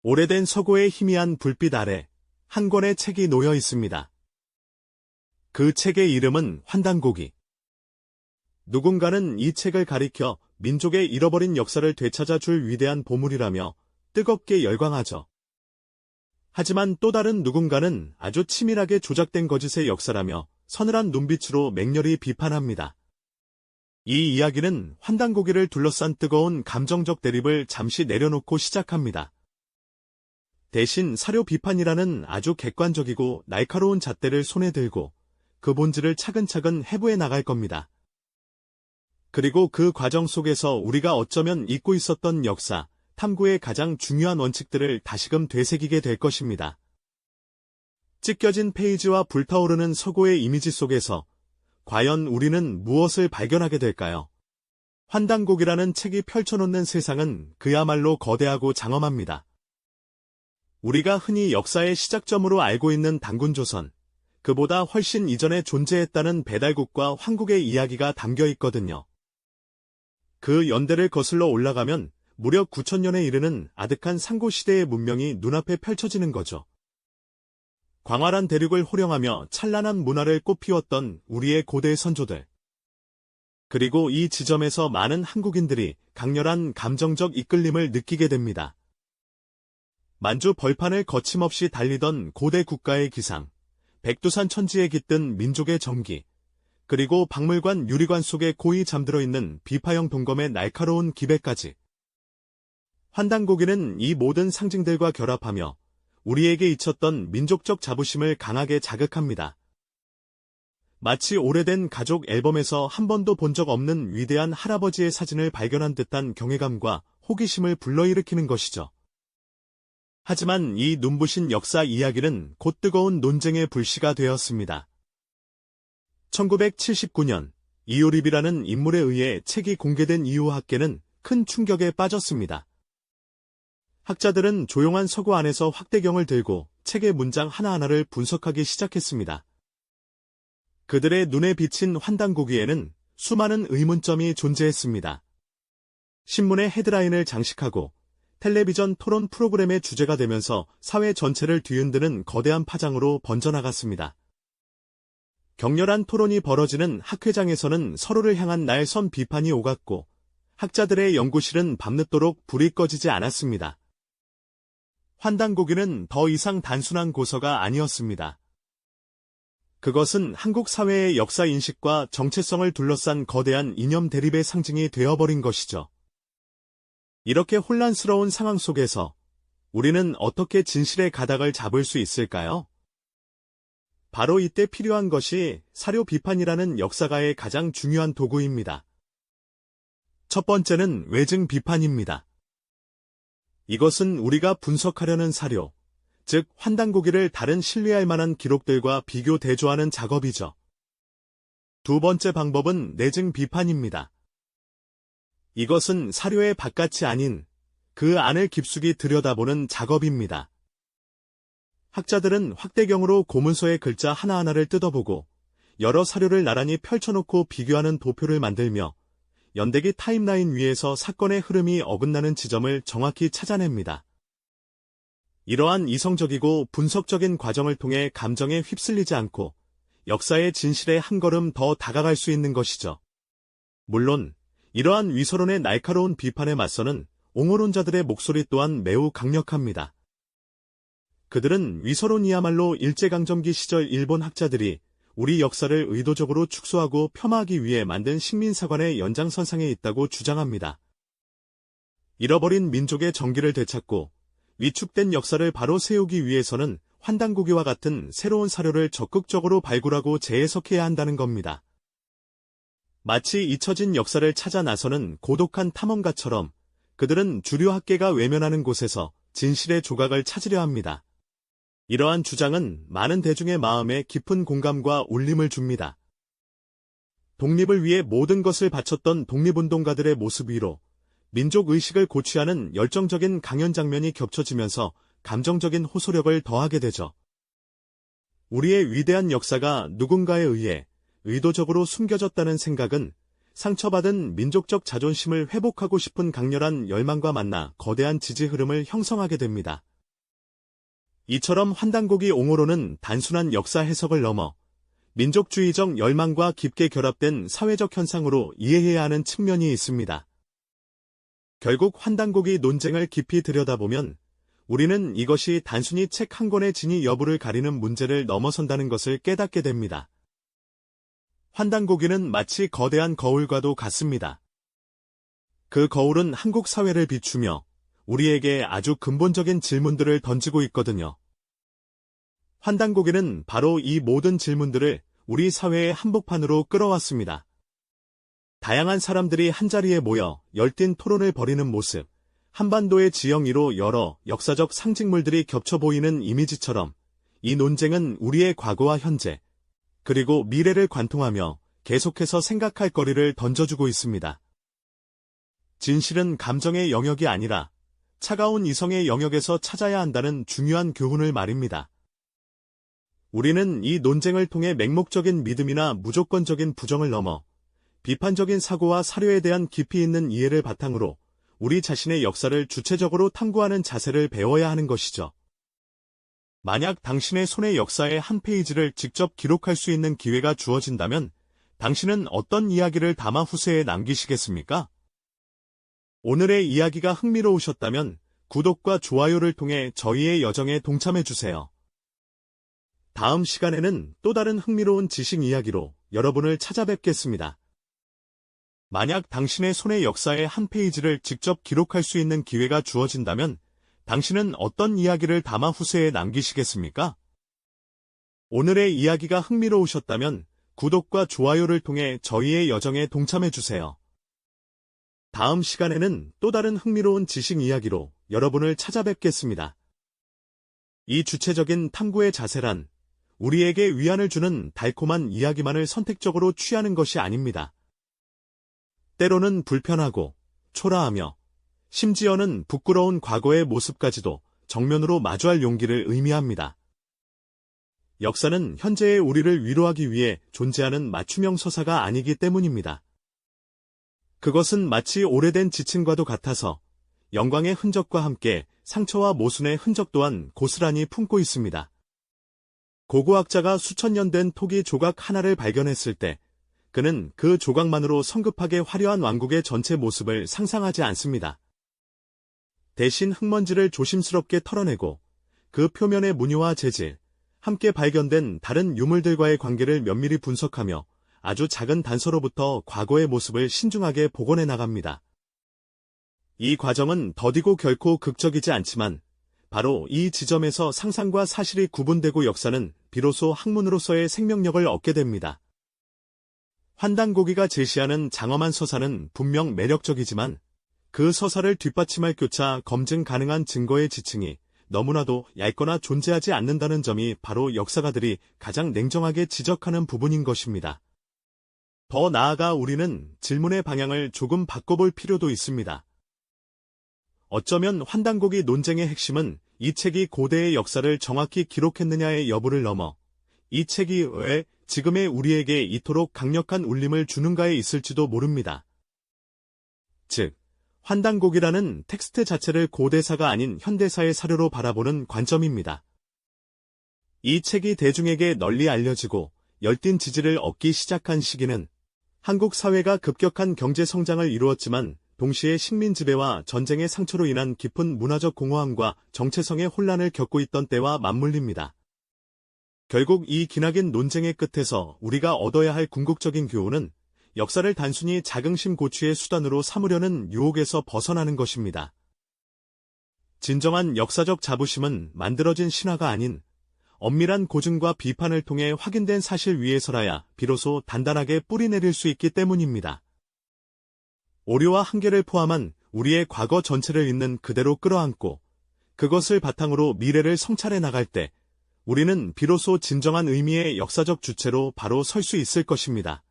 오래된 서고의 희미한 불빛 아래 한 권의 책이 놓여 있습니다. 그 책의 이름은 환단고기. 누군가는 이 책을 가리켜 민족의 잃어버린 역사를 되찾아 줄 위대한 보물이라며 뜨겁게 열광하죠. 하지만 또 다른 누군가는 아주 치밀하게 조작된 거짓의 역사라며 서늘한 눈빛으로 맹렬히 비판합니다. 이 이야기는 환단고기를 둘러싼 뜨거운 감정적 대립을 잠시 내려놓고 시작합니다. 대신 사료 비판이라는 아주 객관적이고 날카로운 잣대를 손에 들고 그 본질을 차근차근 해부해 나갈 겁니다. 그리고 그 과정 속에서 우리가 어쩌면 잊고 있었던 역사, 탐구의 가장 중요한 원칙들을 다시금 되새기게 될 것입니다. 찢겨진 페이지와 불타오르는 서고의 이미지 속에서 과연 우리는 무엇을 발견하게 될까요? 환단고기라는 책이 펼쳐놓는 세상은 그야말로 거대하고 장엄합니다. 우리가 흔히 역사의 시작점으로 알고 있는 단군조선, 그보다 훨씬 이전에 존재했다는 배달국과 황국의 이야기가 담겨 있거든요. 그 연대를 거슬러 올라가면 무려 9,000년에 이르는 아득한 상고시대의 문명이 눈앞에 펼쳐지는 거죠. 광활한 대륙을 호령하며 찬란한 문화를 꽃피웠던 우리의 고대 선조들. 그리고 이 지점에서 많은 한국인들이 강렬한 감정적 이끌림을 느끼게 됩니다. 만주 벌판을 거침없이 달리던 고대 국가의 기상, 백두산 천지에 깃든 민족의 정기, 그리고 박물관 유리관 속에 고이 잠들어 있는 비파형 동검의 날카로운 기배까지. 환단고기는 이 모든 상징들과 결합하며 우리에게 잊혔던 민족적 자부심을 강하게 자극합니다. 마치 오래된 가족 앨범에서 한 번도 본 적 없는 위대한 할아버지의 사진을 발견한 듯한 경외감과 호기심을 불러일으키는 것이죠. 하지만 이 눈부신 역사 이야기는 곧 뜨거운 논쟁의 불씨가 되었습니다. 1979년 이효립이라는 인물에 의해 책이 공개된 이후 학계는 큰 충격에 빠졌습니다. 학자들은 조용한 서고 안에서 확대경을 들고 책의 문장 하나하나를 분석하기 시작했습니다. 그들의 눈에 비친 환단고기에는 수많은 의문점이 존재했습니다. 신문의 헤드라인을 장식하고 텔레비전 토론 프로그램의 주제가 되면서 사회 전체를 뒤흔드는 거대한 파장으로 번져나갔습니다. 격렬한 토론이 벌어지는 학회장에서는 서로를 향한 날선 비판이 오갔고 학자들의 연구실은 밤늦도록 불이 꺼지지 않았습니다. 환단고기는 더 이상 단순한 고서가 아니었습니다. 그것은 한국 사회의 역사인식과 정체성을 둘러싼 거대한 이념 대립의 상징이 되어버린 것이죠. 이렇게 혼란스러운 상황 속에서 우리는 어떻게 진실의 가닥을 잡을 수 있을까요? 바로 이때 필요한 것이 사료 비판이라는 역사가의 가장 중요한 도구입니다. 첫 번째는 외증 비판입니다. 이것은 우리가 분석하려는 사료, 즉 환단고기를 다른 신뢰할 만한 기록들과 비교 대조하는 작업이죠. 두 번째 방법은 내증 비판입니다. 이것은 사료의 바깥이 아닌 그 안을 깊숙이 들여다보는 작업입니다. 학자들은 확대경으로 고문서의 글자 하나하나를 뜯어보고 여러 사료를 나란히 펼쳐놓고 비교하는 도표를 만들며 연대기 타임라인 위에서 사건의 흐름이 어긋나는 지점을 정확히 찾아냅니다. 이러한 이성적이고 분석적인 과정을 통해 감정에 휩쓸리지 않고 역사의 진실에 한 걸음 더 다가갈 수 있는 것이죠. 물론 이러한 위서론의 날카로운 비판에 맞서는 옹호론자들의 목소리 또한 매우 강력합니다. 그들은 위서론이야말로 일제강점기 시절 일본 학자들이 우리 역사를 의도적으로 축소하고 폄하하기 위해 만든 식민사관의 연장선상에 있다고 주장합니다. 잃어버린 민족의 정기를 되찾고 위축된 역사를 바로 세우기 위해서는 환단고기와 같은 새로운 사료를 적극적으로 발굴하고 재해석해야 한다는 겁니다. 마치 잊혀진 역사를 찾아 나서는 고독한 탐험가처럼 그들은 주류 학계가 외면하는 곳에서 진실의 조각을 찾으려 합니다. 이러한 주장은 많은 대중의 마음에 깊은 공감과 울림을 줍니다. 독립을 위해 모든 것을 바쳤던 독립운동가들의 모습 위로 민족의식을 고취하는 열정적인 강연 장면이 겹쳐지면서 감정적인 호소력을 더하게 되죠. 우리의 위대한 역사가 누군가에 의해 의도적으로 숨겨졌다는 생각은 상처받은 민족적 자존심을 회복하고 싶은 강렬한 열망과 만나 거대한 지지 흐름을 형성하게 됩니다. 이처럼 환단고기 옹호론은 단순한 역사 해석을 넘어 민족주의적 열망과 깊게 결합된 사회적 현상으로 이해해야 하는 측면이 있습니다. 결국 환단고기 논쟁을 깊이 들여다보면 우리는 이것이 단순히 책 한 권의 진위 여부를 가리는 문제를 넘어선다는 것을 깨닫게 됩니다. 환단고기는 마치 거대한 거울과도 같습니다. 그 거울은 한국 사회를 비추며 우리에게 아주 근본적인 질문들을 던지고 있거든요. 환단고기는 바로 이 모든 질문들을 우리 사회의 한복판으로 끌어왔습니다. 다양한 사람들이 한자리에 모여 열띤 토론을 벌이는 모습, 한반도의 지형이로 여러 역사적 상징물들이 겹쳐 보이는 이미지처럼 이 논쟁은 우리의 과거와 현재, 그리고 미래를 관통하며 계속해서 생각할 거리를 던져주고 있습니다. 진실은 감정의 영역이 아니라 차가운 이성의 영역에서 찾아야 한다는 중요한 교훈을 말입니다. 우리는 이 논쟁을 통해 맹목적인 믿음이나 무조건적인 부정을 넘어 비판적인 사고와 사료에 대한 깊이 있는 이해를 바탕으로 우리 자신의 역사를 주체적으로 탐구하는 자세를 배워야 하는 것이죠. 만약 당신의 손에 역사의 한 페이지를 직접 기록할 수 있는 기회가 주어진다면 당신은 어떤 이야기를 담아 후세에 남기시겠습니까? 오늘의 이야기가 흥미로우셨다면 구독과 좋아요를 통해 저희의 여정에 동참해주세요. 다음 시간에는 또 다른 흥미로운 지식 이야기로 여러분을 찾아뵙겠습니다. 만약 당신의 손에 역사의 한 페이지를 직접 기록할 수 있는 기회가 주어진다면 당신은 어떤 이야기를 담아 후세에 남기시겠습니까? 오늘의 이야기가 흥미로우셨다면 구독과 좋아요를 통해 저희의 여정에 동참해주세요. 다음 시간에는 또 다른 흥미로운 지식 이야기로 여러분을 찾아뵙겠습니다. 이 주체적인 탐구의 자세란 우리에게 위안을 주는 달콤한 이야기만을 선택적으로 취하는 것이 아닙니다. 때로는 불편하고 초라하며 심지어는 부끄러운 과거의 모습까지도 정면으로 마주할 용기를 의미합니다. 역사는 현재의 우리를 위로하기 위해 존재하는 맞춤형 서사가 아니기 때문입니다. 그것은 마치 오래된 지층과도 같아서 영광의 흔적과 함께 상처와 모순의 흔적 또한 고스란히 품고 있습니다. 고고학자가 수천 년 된 토기 조각 하나를 발견했을 때 그는 그 조각만으로 성급하게 화려한 왕국의 전체 모습을 상상하지 않습니다. 대신 흙먼지를 조심스럽게 털어내고 그 표면의 무늬와 재질, 함께 발견된 다른 유물들과의 관계를 면밀히 분석하며 아주 작은 단서로부터 과거의 모습을 신중하게 복원해 나갑니다. 이 과정은 더디고 결코 극적이지 않지만 바로 이 지점에서 상상과 사실이 구분되고 역사는 비로소 학문으로서의 생명력을 얻게 됩니다. 환단고기가 제시하는 장엄한 서사는 분명 매력적이지만 그 서사를 뒷받침할 교차 검증 가능한 증거의 지층이 너무나도 얇거나 존재하지 않는다는 점이 바로 역사가들이 가장 냉정하게 지적하는 부분인 것입니다. 더 나아가 우리는 질문의 방향을 조금 바꿔볼 필요도 있습니다. 어쩌면 환단고기 논쟁의 핵심은 이 책이 고대의 역사를 정확히 기록했느냐의 여부를 넘어 이 책이 왜 지금의 우리에게 이토록 강력한 울림을 주는가에 있을지도 모릅니다. 즉, 환단고기라는 텍스트 자체를 고대사가 아닌 현대사의 사료로 바라보는 관점입니다. 이 책이 대중에게 널리 알려지고 열띤 지지를 얻기 시작한 시기는 한국 사회가 급격한 경제 성장을 이루었지만 동시에 식민 지배와 전쟁의 상처로 인한 깊은 문화적 공허함과 정체성의 혼란을 겪고 있던 때와 맞물립니다. 결국 이 기나긴 논쟁의 끝에서 우리가 얻어야 할 궁극적인 교훈은 역사를 단순히 자긍심 고취의 수단으로 삼으려는 유혹에서 벗어나는 것입니다. 진정한 역사적 자부심은 만들어진 신화가 아닌 엄밀한 고증과 비판을 통해 확인된 사실 위에서라야 비로소 단단하게 뿌리내릴 수 있기 때문입니다. 오류와 한계를 포함한 우리의 과거 전체를 있는 그대로 끌어안고 그것을 바탕으로 미래를 성찰해 나갈 때 우리는 비로소 진정한 의미의 역사적 주체로 바로 설 수 있을 것입니다.